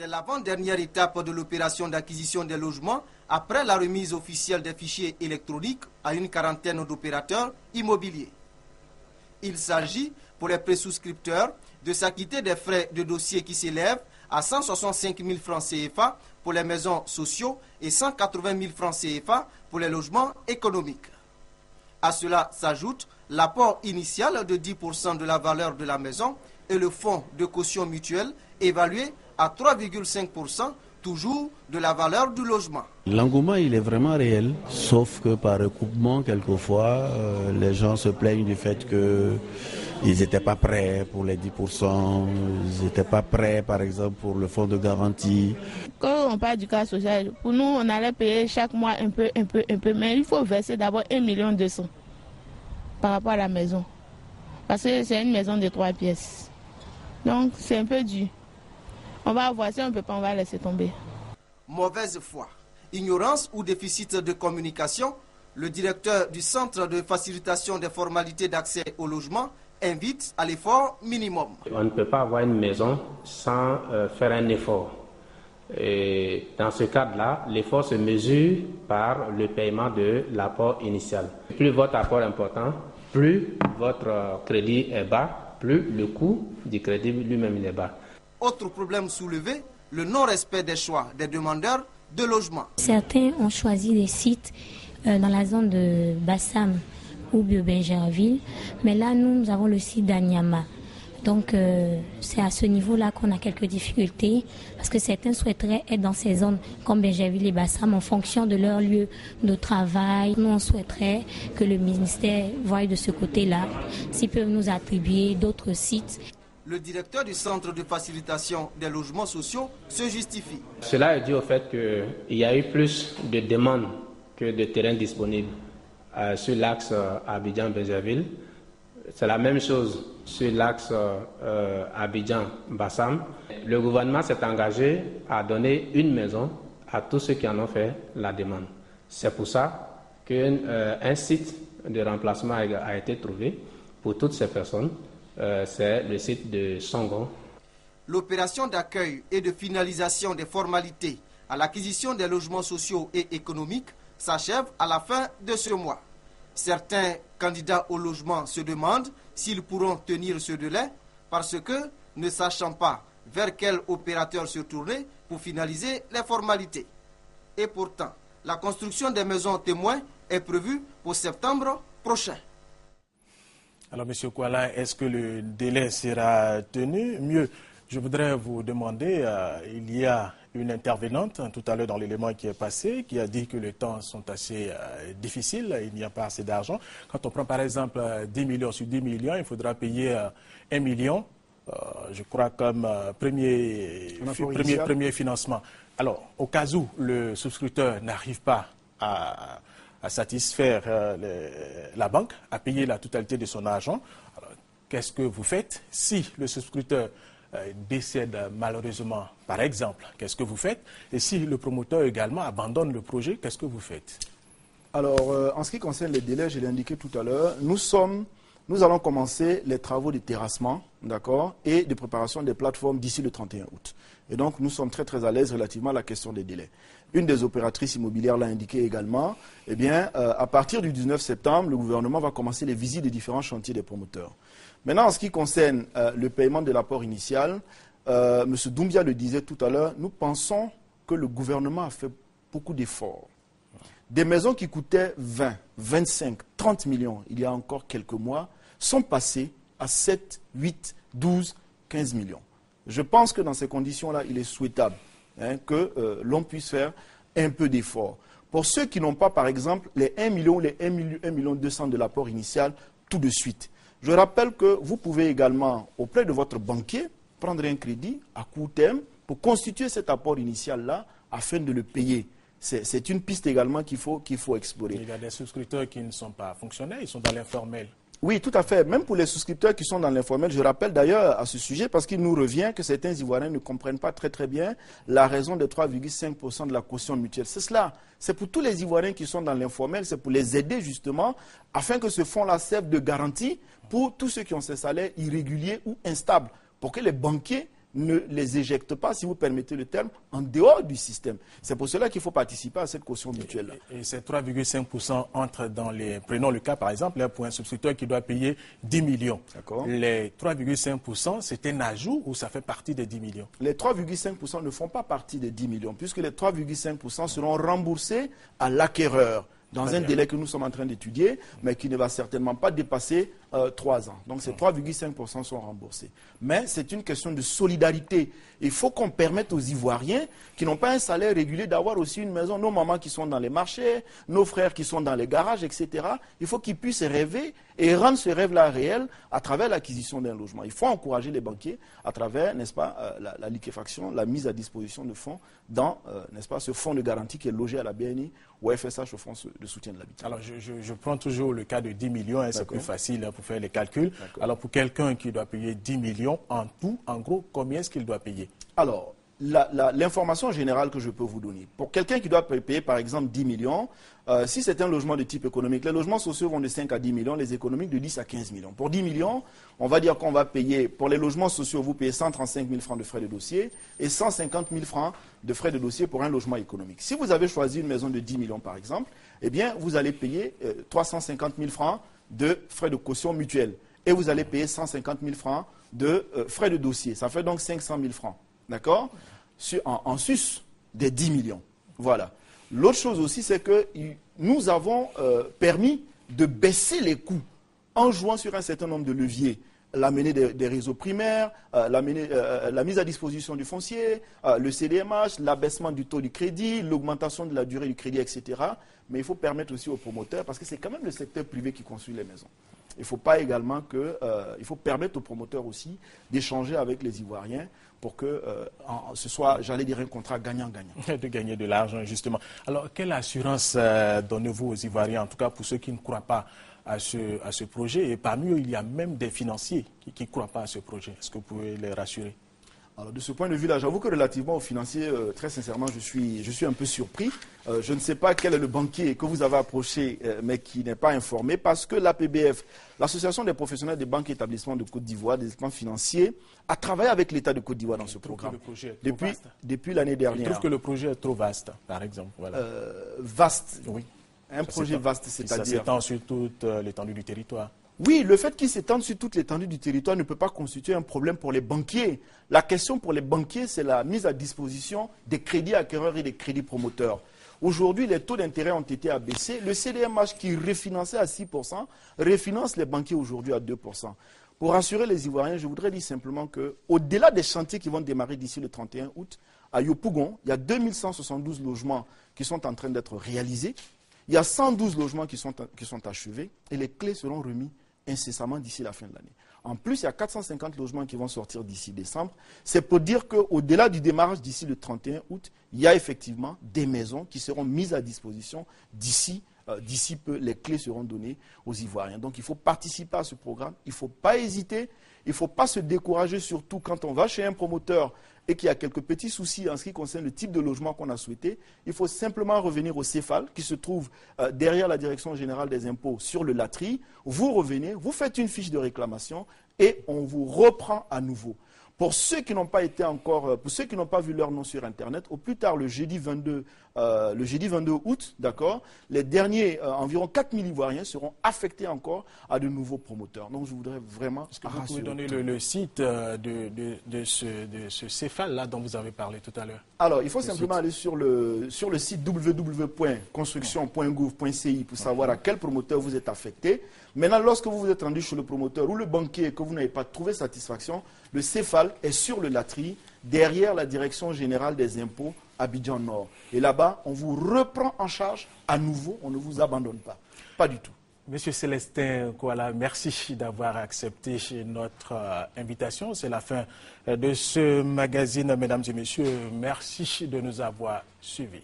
C'est l'avant-dernière étape de l'opération d'acquisition des logements après la remise officielle des fichiers électroniques à une quarantaine d'opérateurs immobiliers. Il s'agit pour les présouscripteurs de s'acquitter des frais de dossier qui s'élèvent à 165 000 francs CFA pour les maisons sociaux et 180 000 francs CFA pour les logements économiques. À cela s'ajoute l'apport initial de 10% de la valeur de la maison et le fonds de caution mutuelle évalué à 3,5%, toujours de la valeur du logement. L'engouement, il est vraiment réel, sauf que par recoupement, quelquefois, les gens se plaignent du fait qu'ils n'étaient pas prêts pour les 10%, ils n'étaient pas prêts, par exemple, pour le fonds de garantie. Quand on parle du cas social, pour nous, on allait payer chaque mois un peu, mais il faut verser d'abord 1 200 000 par rapport à la maison, parce que c'est une maison de 3 pièces. Donc, c'est un peu dur. On va voir, si on ne peut pas, on va laisser tomber. Mauvaise foi, ignorance ou déficit de communication, le directeur du Centre de facilitation des formalités d'accès au logement invite à l'effort minimum. On ne peut pas avoir une maison sans faire un effort. Et dans ce cadre-là, l'effort se mesure par le paiement de l'apport initial. Plus votre apport est important, plus votre crédit est bas, plus le coût du crédit lui-même est bas. Autre problème soulevé, le non-respect des choix des demandeurs de logement. Certains ont choisi des sites dans la zone de Bassam ou de Bingerville, mais là nous avons le site d'Anyama. Donc c'est à ce niveau-là qu'on a quelques difficultés parce que certains souhaiteraient être dans ces zones comme Bingerville et Bassam en fonction de leur lieu de travail. Nous on souhaiterait que le ministère voie de ce côté-là s'ils peuvent nous attribuer d'autres sites. Le directeur du Centre de facilitation des logements sociaux se justifie. Cela est dû au fait qu'il y a eu plus de demandes que de terrains disponibles sur l'axe Abidjan-Bingerville. C'est la même chose sur l'axe Abidjan-Bassam. Le gouvernement s'est engagé à donner une maison à tous ceux qui en ont fait la demande. C'est pour ça qu'un site de remplacement a été trouvé pour toutes ces personnes. C'est le site de Songon. L'opération d'accueil et de finalisation des formalités à l'acquisition des logements sociaux et économiques s'achève à la fin de ce mois. Certains candidats au logement se demandent s'ils pourront tenir ce délai parce que, ne sachant pas vers quel opérateur se tourner pour finaliser les formalités. Et pourtant, la construction des maisons témoins est prévue pour septembre prochain. Alors, M. Kouala, est-ce que le délai sera tenu? Mieux, je voudrais vous demander, il y a une intervenante tout à l'heure dans l'élément qui est passé, qui a dit que les temps sont assez difficiles, il n'y a pas assez d'argent. Quand on prend par exemple 10 millions sur 10 millions, il faudra payer 1 million, je crois, comme premier financement. Alors, au cas où le souscripteur n'arrive pas à satisfaire la banque, à payer la totalité de son argent, qu'est-ce que vous faites si le souscripteur décède malheureusement, par exemple, qu'est-ce que vous faites? Et si le promoteur également abandonne le projet, qu'est-ce que vous faites? Alors, en ce qui concerne les délais, je l'ai indiqué tout à l'heure, nous allons commencer les travaux de terrassement, d'accord, et de préparation des plateformes d'ici le 31 août. Et donc, nous sommes très très à l'aise relativement à la question des délais. Une des opératrices immobilières l'a indiqué également, eh bien, à partir du 19 septembre, le gouvernement va commencer les visites des différents chantiers des promoteurs. Maintenant, en ce qui concerne le paiement de l'apport initial, M. Doumbia le disait tout à l'heure, nous pensons que le gouvernement a fait beaucoup d'efforts. Des maisons qui coûtaient 20, 25, 30 millions il y a encore quelques mois sont passées à 7, 8, 12, 15 millions. Je pense que dans ces conditions-là, il est souhaitable que l'on puisse faire un peu d'efforts. Pour ceux qui n'ont pas, par exemple, les 1 million, les 1 million 200 de l'apport initial tout de suite. Je rappelle que vous pouvez également, auprès de votre banquier, prendre un crédit à court terme pour constituer cet apport initial-là afin de le payer. C'est une piste également qu'il faut explorer. Il y a des souscripteurs qui ne sont pas fonctionnaires, ils sont dans l'informel. Oui, tout à fait. Même pour les souscripteurs qui sont dans l'informel, je rappelle d'ailleurs à ce sujet, parce qu'il nous revient que certains Ivoiriens ne comprennent pas très bien la raison de 3,5% de la caution mutuelle. C'est cela. C'est pour tous les Ivoiriens qui sont dans l'informel, c'est pour les aider justement, afin que ce fonds-là serve de garantie pour tous ceux qui ont ces salaires irréguliers ou instables, pour que les banquiers ne les éjecte pas, si vous permettez le terme, en dehors du système. C'est pour cela qu'il faut participer à cette caution mutuelle-là. Et ces 3,5% entrent dans les... Prenons le cas, par exemple, pour un subscripteur qui doit payer 10 millions. Les 3,5%, c'est un ajout ou ça fait partie des 10 millions? Les 3,5% ne font pas partie des 10 millions, puisque les 3,5% seront remboursés à l'acquéreur dans un délai que nous sommes en train d'étudier, mais qui ne va certainement pas dépasser 3 ans. Donc ces 3,5% sont remboursés. Mais c'est une question de solidarité. Il faut qu'on permette aux Ivoiriens qui n'ont pas un salaire régulier d'avoir aussi une maison. Nos mamans qui sont dans les marchés, nos frères qui sont dans les garages, etc. Il faut qu'ils puissent rêver et rendre ce rêve-là réel à travers l'acquisition d'un logement. Il faut encourager les banquiers à travers, n'est-ce pas, la liquéfaction, la mise à disposition de fonds dans, n'est-ce pas, ce fonds de garantie qui est logé à la BNI ou FSH, au fonds de soutien de l'habitat. Alors, je prends toujours le cas de 10 millions, hein, c'est plus facile pour faire les calculs. Alors, pour quelqu'un qui doit payer 10 millions en tout, en gros, combien est-ce qu'il doit payer? Alors, l'information générale que je peux vous donner, pour quelqu'un qui doit payer par exemple 10 millions, si c'est un logement de type économique, les logements sociaux vont de 5 à 10 millions, les économiques de 10 à 15 millions. Pour 10 millions, on va dire qu'on va payer, pour les logements sociaux, vous payez 135 000 francs de frais de dossier et 150 000 francs de frais de dossier pour un logement économique. Si vous avez choisi une maison de 10 millions par exemple, eh bien vous allez payer 350 000 francs de frais de caution mutuelle et vous allez payer 150 000 francs de frais de dossier. Ça fait donc 500 000 francs. D'accord? En sus des 10 millions. Voilà. L'autre chose aussi, c'est que nous avons permis de baisser les coûts en jouant sur un certain nombre de leviers. L'amener des réseaux primaires, la mise à disposition du foncier, le CDMH, l'abaissement du taux du crédit, l'augmentation de la durée du crédit, etc. Mais il faut permettre aussi aux promoteurs, parce que c'est quand même le secteur privé qui construit les maisons. Il ne faut pas également que... il faut permettre aux promoteurs aussi d'échanger avec les Ivoiriens pour que ce soit, j'allais dire, un contrat gagnant-gagnant. De gagner de l'argent, justement. Alors, quelle assurance donnez-vous aux Ivoiriens, en tout cas pour ceux qui ne croient pas à ce projet? Et parmi eux, il y a même des financiers qui ne croient pas à ce projet. Est-ce que vous pouvez les rassurer? Alors, de ce point de vue-là, j'avoue que relativement aux financiers, très sincèrement, je suis un peu surpris. Je ne sais pas quel est le banquier que vous avez approché, mais qui n'est pas informé, parce que l'APBF, l'Association des professionnels des banques et établissements de Côte d'Ivoire, des établissements financiers, a travaillé avec l'État de Côte d'Ivoire dans ce programme. Depuis l'année dernière. Je trouve que le projet est trop vaste, par exemple. Voilà. Vaste. Oui. Un projet vaste, c'est-à-dire... Ça s'étend sur toute l'étendue du territoire. Oui, le fait qu'il s'étende sur toute l'étendue du territoire ne peut pas constituer un problème pour les banquiers. La question pour les banquiers, c'est la mise à disposition des crédits acquéreurs et des crédits promoteurs. Aujourd'hui, les taux d'intérêt ont été abaissés. Le CDMH qui refinançait à 6%, refinance les banquiers aujourd'hui à 2%. Pour rassurer les Ivoiriens, je voudrais dire simplement qu'au-delà des chantiers qui vont démarrer d'ici le 31 août, à Yopougon, il y a 2172 logements qui sont en train d'être réalisés. Il y a 112 logements qui sont achevés et les clés seront remises incessamment d'ici la fin de l'année. En plus, il y a 450 logements qui vont sortir d'ici décembre. C'est pour dire qu'au-delà du démarrage d'ici le 31 août, il y a effectivement des maisons qui seront mises à disposition d'ici peu. Les clés seront données aux Ivoiriens. Donc il faut participer à ce programme. Il ne faut pas hésiter. Il ne faut pas se décourager, surtout quand on va chez un promoteur et qu'il y a quelques petits soucis en ce qui concerne le type de logement qu'on a souhaité. Il faut simplement revenir au CEFAL, qui se trouve derrière la Direction générale des impôts sur le Latri. Vous revenez, vous faites une fiche de réclamation et on vous reprend à nouveau. Pour ceux qui n'ont pas été encore, pour ceux qui n'ont pas vu leur nom sur Internet, au plus tard le jeudi 22 août, d'accord, les derniers environ 4000 Ivoiriens seront affectés encore à de nouveaux promoteurs. Donc je voudrais vraiment... Est-ce que vous pouvez donner le site de ce CEFAL-là dont vous avez parlé tout à l'heure? Alors, il faut simplement aller sur le site www.construction.gouv.ci pour savoir à quel promoteur vous êtes affecté. Maintenant, lorsque vous vous êtes rendu chez le promoteur ou le banquier et que vous n'avez pas trouvé satisfaction, le CEFAL est sur le Latri, derrière la Direction générale des impôts Abidjan Nord. Et là-bas, on vous reprend en charge à nouveau, on ne vous abandonne pas. Pas du tout. Monsieur Célestin Kouala, merci d'avoir accepté notre invitation. C'est la fin de ce magazine, mesdames et messieurs. Merci de nous avoir suivis.